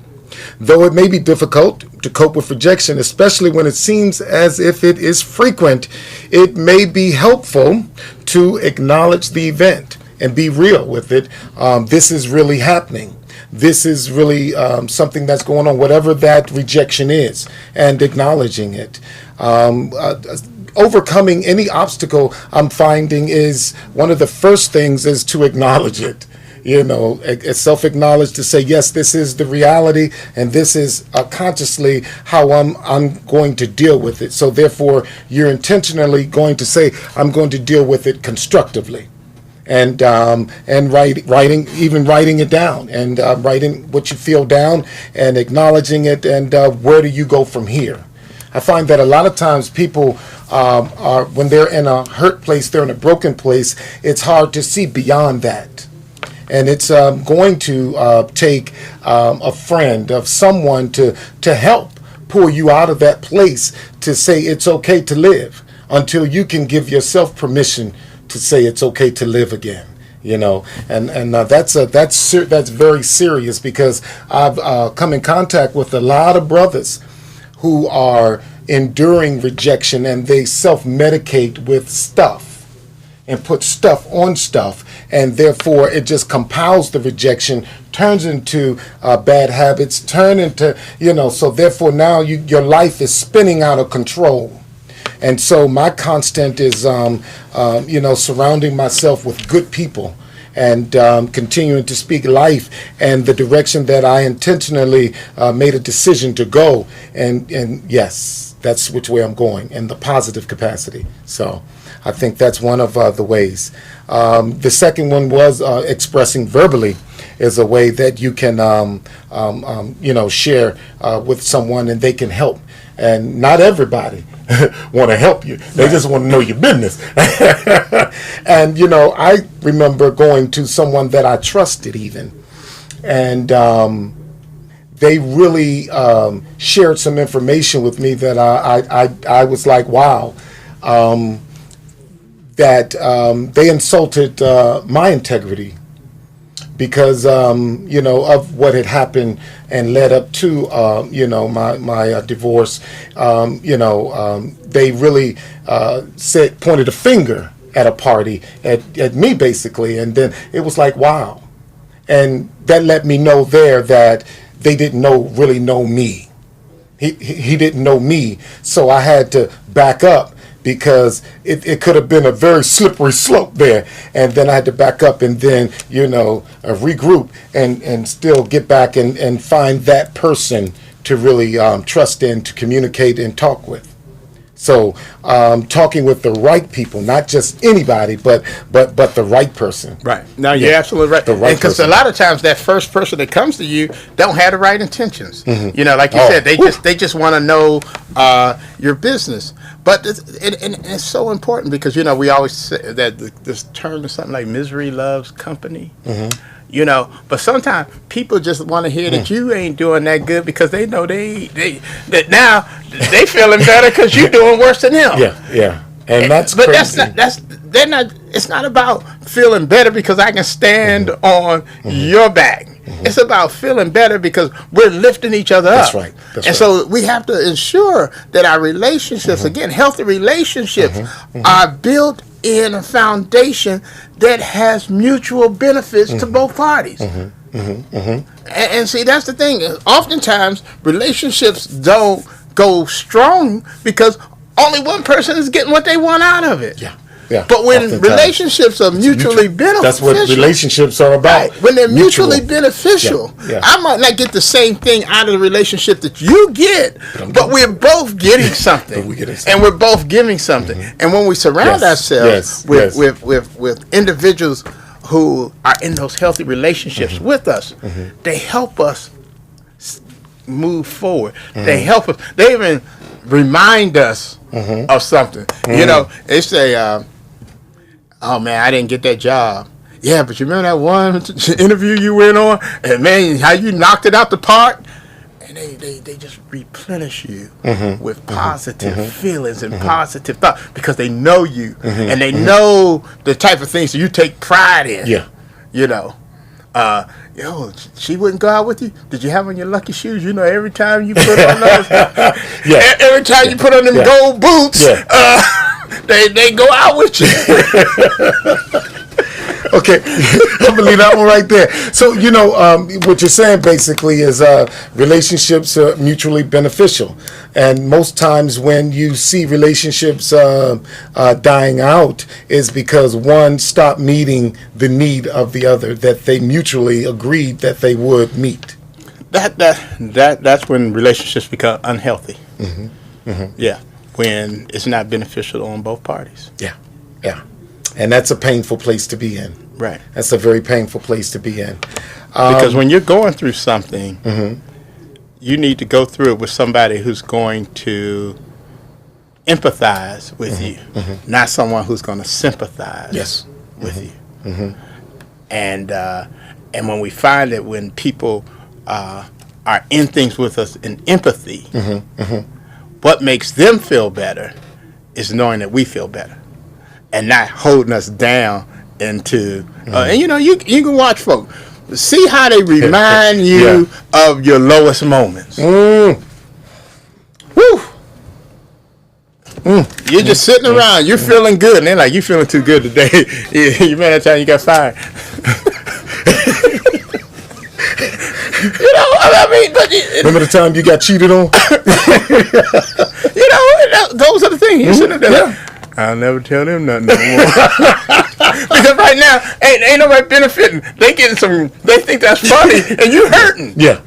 Though it may be difficult to cope with rejection, especially when it seems as if it is frequent, it may be helpful to acknowledge the event and be real with it. This is really happening. This is really something that's going on, whatever that rejection is, and acknowledging it. Overcoming any obstacle, I'm finding, is one of the first things is to acknowledge it. Self-acknowledge, to say, yes, this is the reality, and this is consciously how I'm going to deal with it. So therefore, you're intentionally going to say, I'm going to deal with it constructively. And writing it down, and writing what you feel down and acknowledging it, and where do you go from here? I find that a lot of times people are, when they're in a hurt place, they're in a broken place, it's hard to see beyond that. And it's going to take a friend, of someone to help pull you out of that place, to say it's okay to live, until you can give yourself permission to say it's okay to live again, and that's very serious, because I've come in contact with a lot of brothers who are enduring rejection, and they self-medicate with stuff and put stuff on stuff, and therefore it just compounds the rejection, turns into bad habits, so therefore now your life is spinning out of control. And so my constant is, surrounding myself with good people, and continuing to speak life and the direction that I intentionally made a decision to go. And yes, that's which way I'm going, in the positive capacity. So I think that's one of the ways. The second one was expressing verbally, is a way that you can, share with someone, and they can help. And not everybody want to help you. They just want to know your business. And, I remember going to someone that I trusted even. And they really shared some information with me that I was like, wow. That they insulted my integrity, because of what had happened and led up to my divorce. They really pointed a finger at a party at me, basically, and then it was like, wow. And that let me know there that they didn't really know me. He didn't know me, so I had to back up because it could have been a very slippery slope there. And then I had to back up and then, regroup and still get back and find that person to really trust in, to communicate and talk with. So talking with the right people, not just anybody, but the right person. Right. No, you're absolutely right. Because a lot of times that first person that comes to you don't have the right intentions. Like you said, they just want to know your business. But it's so important because, we always say that this term is something like misery loves company. But sometimes people just want to hear that you ain't doing that good because they know that now they feeling better because you're doing worse than them. Yeah. And that's but crazy. It's not about feeling better because I can stand on your back. It's about feeling better because we're lifting each other up. That's right. So we have to ensure that our relationships, again, healthy relationships, are built in a foundation that has mutual benefits to both parties. And see, that's the thing. Oftentimes, relationships don't go strong because only one person is getting what they want out of it. Yeah. But when relationships are mutually beneficial, that's what relationships are about. Right. When they're mutually beneficial, I might not get the same thing out of the relationship that you get, but we're both getting something, and we're both giving something. And when we surround ourselves with individuals who are in those healthy relationships with us, they help us move forward. They help us. They even remind us of something. They say, "Oh man, I didn't get that job." Yeah, but you remember that one interview you went on, and man, how you knocked it out the park? And they just replenish you with positive feelings and positive thoughts because they know you and they know the type of things that you take pride in. She wouldn't go out with you. Did you have on your lucky shoes? Every time you put on those, every time you put on them gold boots, they go out with you. Okay, I believe that one right there. So, what you're saying basically is relationships are mutually beneficial. And most times when you see relationships dying out is because one stopped meeting the need of the other that they mutually agreed that they would meet. That's when relationships become unhealthy. Yeah, when it's not beneficial on both parties. Yeah. And that's a painful place to be in. Right. That's a very painful place to be in. Because when you're going through something, you need to go through it with somebody who's going to empathize with you, not someone who's going to sympathize with you. And when we find that when people are in things with us in empathy, what makes them feel better is knowing that we feel better. And not holding us down into, and you can watch folks, see how they remind you of your lowest moments. Woo! You're just sitting around, you're feeling good, and they're like, you feeling too good today. You remember that time you got fired? Remember the time you got cheated on? Those are the things. You sitting there. I'll never tell them nothing no more. Because right now, ain't nobody benefiting. They think that's funny, and you hurting. Yeah.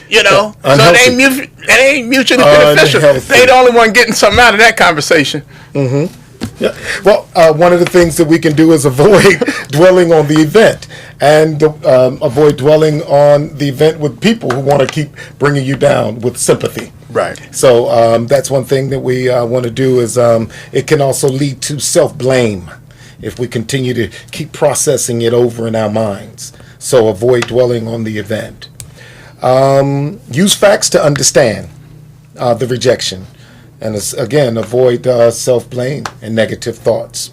So it ain't mutually beneficial. They the only one getting something out of that conversation. Yeah. Well, one of the things that we can do is avoid dwelling on the event and avoid dwelling on the event with people who want to keep bringing you down with sympathy. Right. So that's one thing that we want to do is it can also lead to self-blame if we continue to keep processing it over in our minds. So avoid dwelling on the event. Use facts to understand the rejection. And again, avoid self-blame and negative thoughts.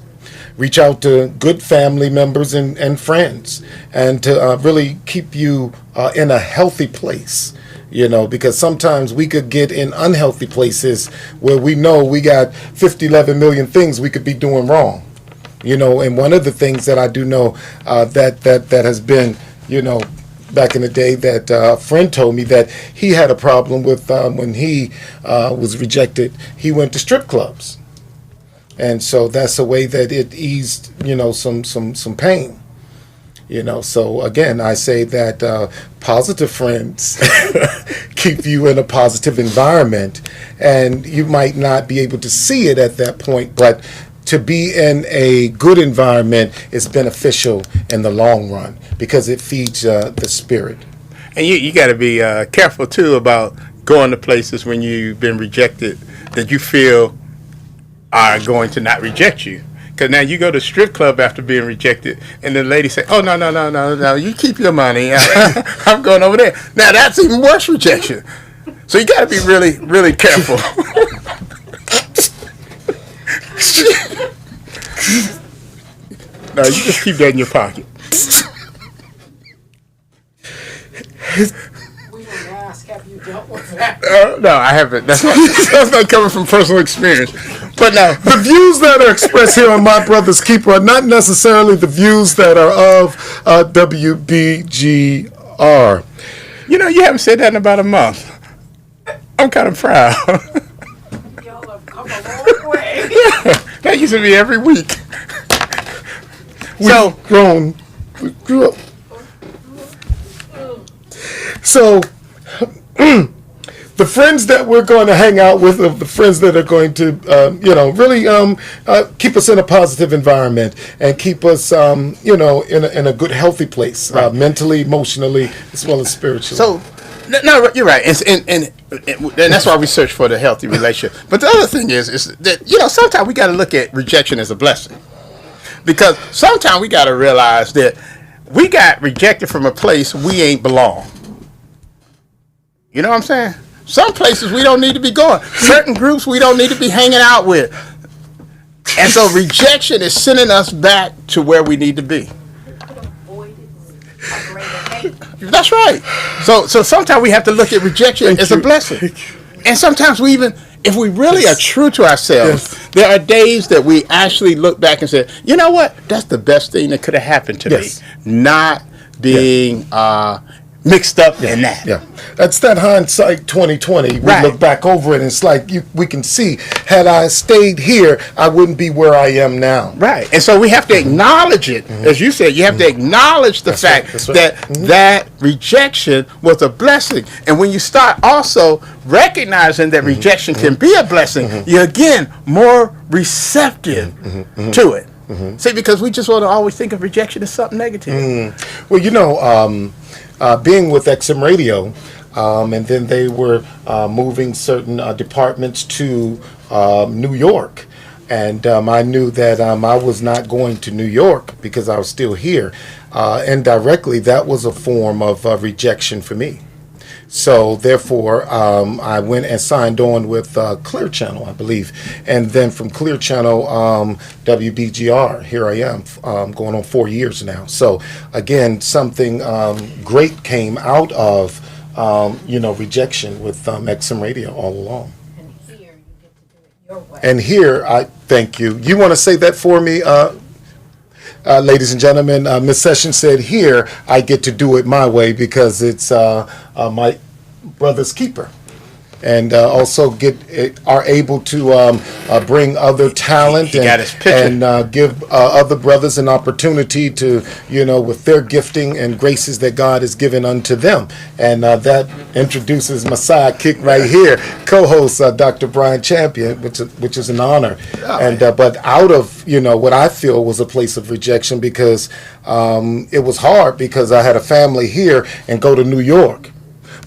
Reach out to good family members and friends and to really keep you in a healthy place. Because sometimes we could get in unhealthy places where we know we got 11 million things we could be doing wrong. And one of the things that I do know that has been, back in the day that a friend told me that he had a problem with when he was rejected. He went to strip clubs, and so that's a way that it eased, some pain. So again, I say that positive friends keep you in a positive environment, and you might not be able to see it at that point, but to be in a good environment is beneficial in the long run because it feeds the spirit. And you got to be careful too about going to places when you've been rejected that you feel are going to not reject you. Because now you go to strip club after being rejected, and the lady say, "Oh no, you keep your money. I'm going over there." Now that's even worse rejection. So you got to be really, really careful. No, you just keep that in your pocket. We didn't ask, have you dealt with that? No, I haven't. That's not coming from personal experience. But no, the views that are expressed here on My Brother's Keeper are not necessarily the views that are of WBGR. You haven't said that in about a month. I'm kind of proud. Y'all have come a long way. That used to be every week. We've grown. We grew up. So, the friends that we're going to hang out with, the friends that are going to, really keep us in a positive environment and keep us, in a good, healthy place, mentally, emotionally, as well as spiritually. So, no, you're right, and that's why we search for the healthy relationship. But the other thing is that sometimes we got to look at rejection as a blessing, because sometimes we got to realize that we got rejected from a place we ain't belong. You know what I'm saying? Some places we don't need to be going. Certain groups we don't need to be hanging out with. And so rejection is sending us back to where we need to be. That's right. So sometimes we have to look at rejection as a blessing. And sometimes we even, if we really are true to ourselves, there are days that we actually look back and say, you know what? That's the best thing that could have happened to me. Not being mixed up in that. Yeah, that's that hindsight 2020. We look back over it, and it's like we can see, had I stayed here, I wouldn't be where I am now. Right, and so we have to acknowledge it. As you said, you have to acknowledge the fact that rejection was a blessing. And when you start also recognizing that rejection can be a blessing, you're again more receptive to it. See, because we just want to always think of rejection as something negative. Well, being with XM Radio, and then they were moving certain departments to New York. And I knew that I was not going to New York because I was still here. Indirectly, that was a form of rejection for me. So therefore, I went and signed on with Clear Channel, I believe. And then from Clear Channel, WBGR, here I am, going on 4 years now. So again, something great came out of, rejection with XM Radio all along. And here you get to do it your way. And here, I thank you. You want to say that for me, ladies and gentlemen? Ms. Sessions said, here, I get to do it my way because it's my brother's keeper. And also are able to bring other talent and give other brothers an opportunity to, with their gifting and graces that God has given unto them. And that introduces my sidekick right here, co-host Dr. Bryan Champion, which is an honor. And but out of what I feel was a place of rejection because it was hard because I had a family here and go to New York.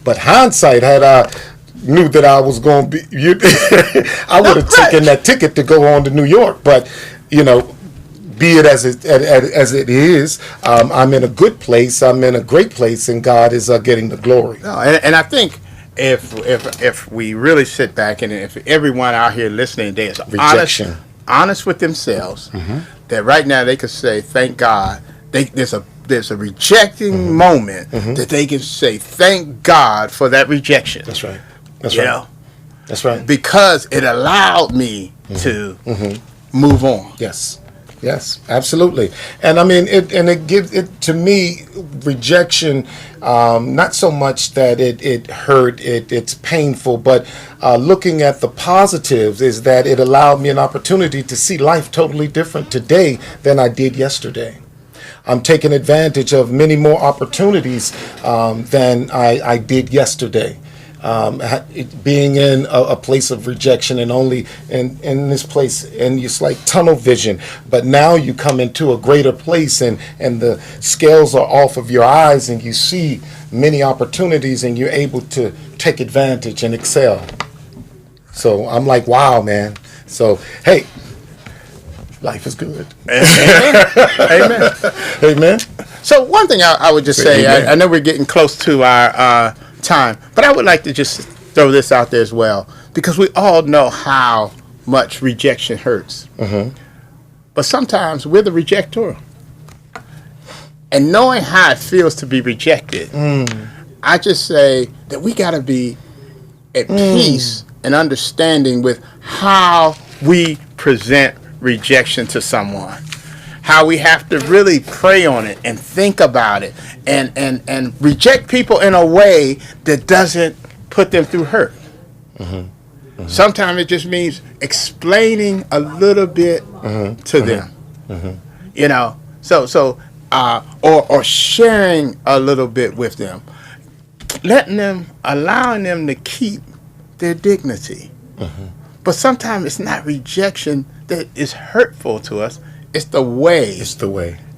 But hindsight, had I knew that I was going to be, I would have taken that ticket to go on to New York. But, be it as it is, I'm in a good place. I'm in a great place, and God is getting the glory. No, and I think if we really sit back and if everyone out here listening today is honest with themselves, that right now they could say, thank God, there's a rejecting moment that they can say, thank God for that rejection. That's right. That's right. Because it allowed me to move on. Yes. Yes, absolutely. And I mean, it gives it to me, rejection, not so much that it hurt, it's painful, but looking at the positives is that it allowed me an opportunity to see life totally different today than I did yesterday. I'm taking advantage of many more opportunities than I did yesterday. Being in a place of rejection and only in this place, and it's like tunnel vision, but now you come into a greater place and the scales are off of your eyes and you see many opportunities and you're able to take advantage and excel. So I'm like, wow, man. So, hey, life is good. Amen. Amen. So one thing I would just say, I know we're getting close to our time, but I would like to just throw this out there as well, because we all know how much rejection hurts. Mm-hmm. But sometimes we're the rejector. And knowing how it feels to be rejected, I just say that we got to be at peace and understanding with how we present rejection to someone. How we have to really pray on it and think about it and reject people in a way that doesn't put them through hurt. Mm-hmm. Mm-hmm. Sometimes it just means explaining a little bit to them, you know, or sharing a little bit with them, allowing them to keep their dignity. Mm-hmm. But sometimes it's not rejection that is hurtful to us. It's the way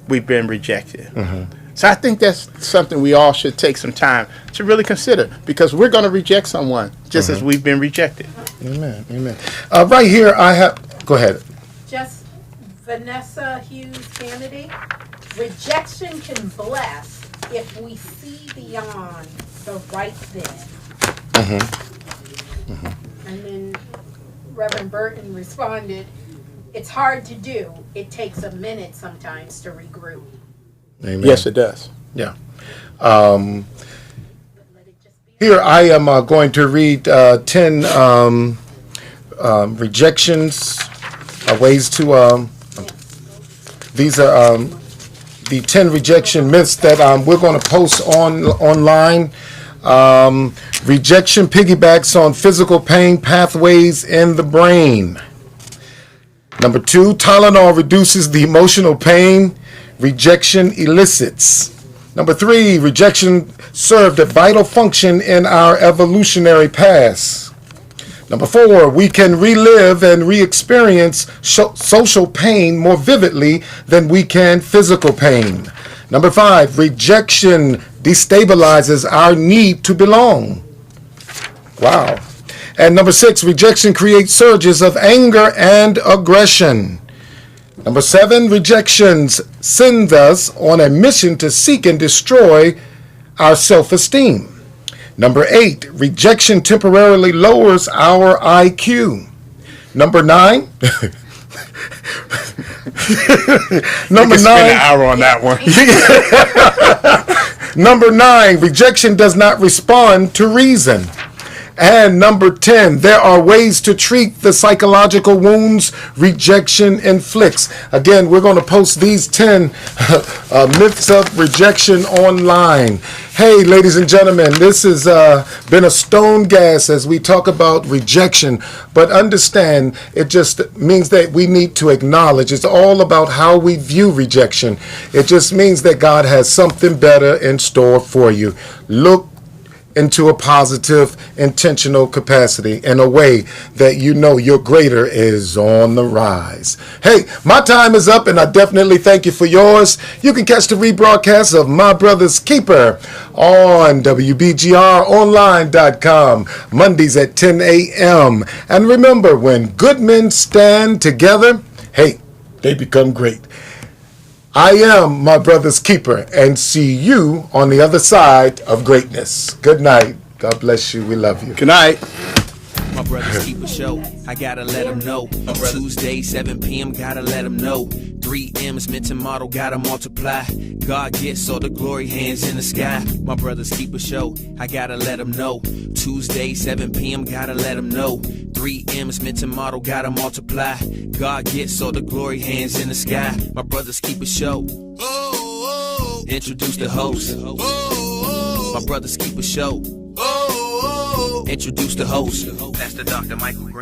we've been rejected. Mm-hmm. So I think that's something we all should take some time to really consider, because we're going to reject someone just as we've been rejected. Amen. Amen. Right here, go ahead. Just Vanessa Hughes Kennedy. Rejection can bless if we see beyond the right thing. Mm-hmm. Mm-hmm. And then Reverend Burton responded, it's hard to do. It takes a minute sometimes to regroup. Amen. Yes, it does. Yeah. Here I am going to read 10 rejections, ways to. These are the 10 rejection myths that we're going to post online. Rejection piggybacks on physical pain pathways in the brain. Number 2, Tylenol reduces the emotional pain rejection elicits. Number 3, rejection served a vital function in our evolutionary past. Number 4, we can relive and re-experience social pain more vividly than we can physical pain. Number 5, rejection destabilizes our need to belong. Wow. And number 6, rejection creates surges of anger and aggression. Number 7, rejections send us on a mission to seek and destroy our self-esteem. Number 8, rejection temporarily lowers our IQ. Number 9, number 9, spend an hour on that one. Number 9, rejection does not respond to reason. And number 10, there are ways to treat the psychological wounds rejection inflicts. Again, we're going to post these 10 myths of rejection online. Hey, ladies and gentlemen, this has been a stone gas as we talk about rejection. But understand, it just means that we need to acknowledge it's all about how we view rejection. It just means that God has something better in store for you. Look into a positive, intentional capacity in a way that you know your greater is on the rise. Hey, my time is up, and I definitely thank you for yours. You can catch the rebroadcast of My Brother's Keeper on WBGRonline.com, Mondays at 10 a.m. And remember, when good men stand together, hey, they become great. I am my brother's keeper, and see you on the other side of greatness. Good night. God bless you. We love you. Good night. My brother's keeper show, I gotta let them know. Tuesday, 7 p.m., gotta let them know. 3 M's meant to model, gotta multiply. God gets all the glory, hands in the sky. My brother's keeper show, I gotta let them know. Tuesday, 7 p.m., gotta let them know. 3 M's meant to model, gotta multiply. God gets all the glory, hands in the sky. My brothers keep a show. Introduce the host. My brothers keep a show. Introduce the host. That's the Dr. Michael Green.